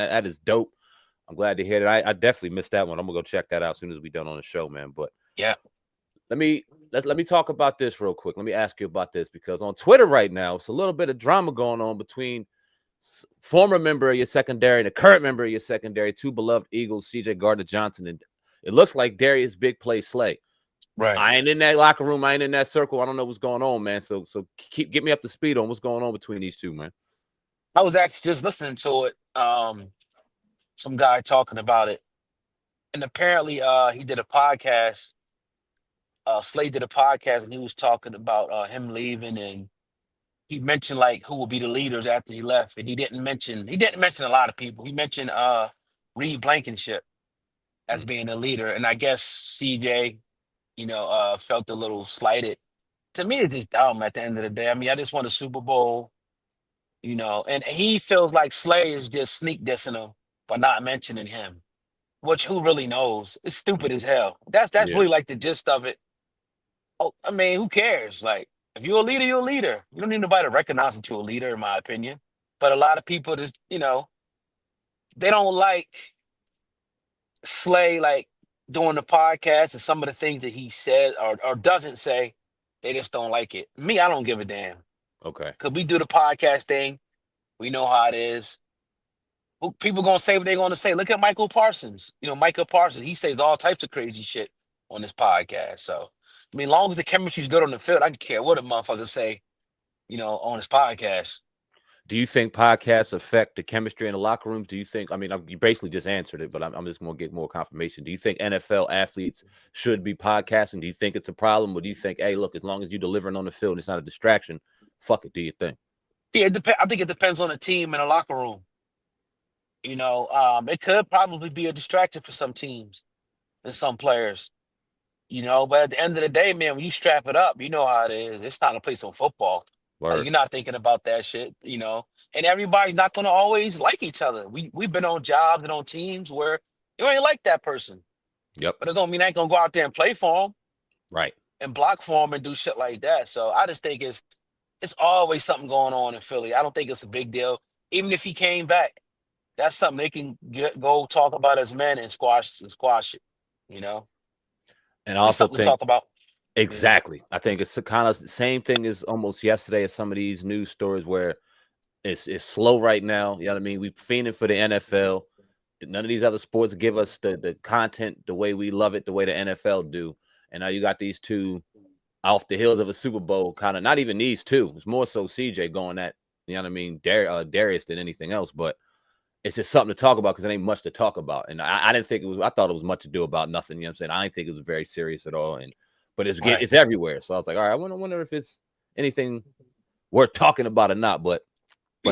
That is dope. I'm glad to hear that. I definitely missed that one. I'm gonna go check that out as soon as we're done on the show, man. But Yeah. let me talk about this real quick. Let me ask you about this because on Twitter right now, it's a little bit of drama going on between former member of your secondary and the current member of your secondary, two beloved Eagles, CJ Gardner-Johnson, and it looks like Darius Big Play Slay. Right. I ain't in that locker room. I ain't in that circle. I don't know what's going on, man. So get me up to speed on what's going on between these two, man. I was actually just listening to it. Some guy talking about it. And apparently he did a podcast. Slay did a podcast and he was talking about him leaving, and he mentioned like who will be the leaders after he left. And he didn't mention a lot of people. He mentioned Reed Blankenship as being a leader. And I guess CJ, felt a little slighted. To me, it's just dumb at the end of the day. I mean, I just won a Super Bowl, and he feels like Slay is just sneak dissing him by not mentioning him, which who really knows? It's stupid as hell. That's Yeah. really like the gist of it. Oh, I mean, who cares? Like, if you're a leader, you're a leader. You don't need nobody to recognize that you're a leader, in my opinion. But a lot of people just, they don't like Slay, like doing the podcast and some of the things that he said or doesn't say. They just don't like it. Me, I don't give a damn. Okay. Because we do the podcast thing. We know how it is. People going to say what they're going to say. Look at Michael Parsons. Michael Parsons, he says all types of crazy shit on this podcast. So, I mean, as long as the chemistry's good on the field, I don't care what a motherfucker say, on his podcast. Do you think podcasts affect the chemistry in the locker rooms? Do you think, you basically just answered it, but I'm just going to get more confirmation. Do you think NFL athletes should be podcasting? Do you think it's a problem? Or do you think, hey, look, as long as you're delivering on the field, it's not a distraction, fuck it, do you think? Yeah, I think it depends on the team and the locker room. It could probably be a distraction for some teams and some players, but at the end of the day, man, when you strap it up, you know how it is. It's time to play some football. Like, Word. you're not thinking about that shit, and everybody's not going to always like each other. We've been on jobs and on teams where you ain't like that person. Yep. But it don't mean I ain't going to go out there and play for them. Right. And block for them and do shit like that. So I just think it's always something going on in Philly. I don't think it's a big deal. Even if he came back, that's something they can go talk about as men and squash it, And I Just also something to think talk about. exactly. I think it's kind of the same thing as almost yesterday as some of these news stories where it's slow right now. You know what I mean? We're fiending for the NFL. None of these other sports give us the content the way we love it, the way the NFL do. And now you got these two off the heels of a Super Bowl, kind of not even these two. It's more so CJ going at, you know what I mean, Darius than anything else. But it's just something to talk about because there ain't much to talk about. And I didn't think it was, I thought it was much to do about nothing. You know what I'm saying? I didn't think it was very serious at all. But it's Right. it's everywhere. So I was like, all right, I wonder if it's anything worth talking about or not. But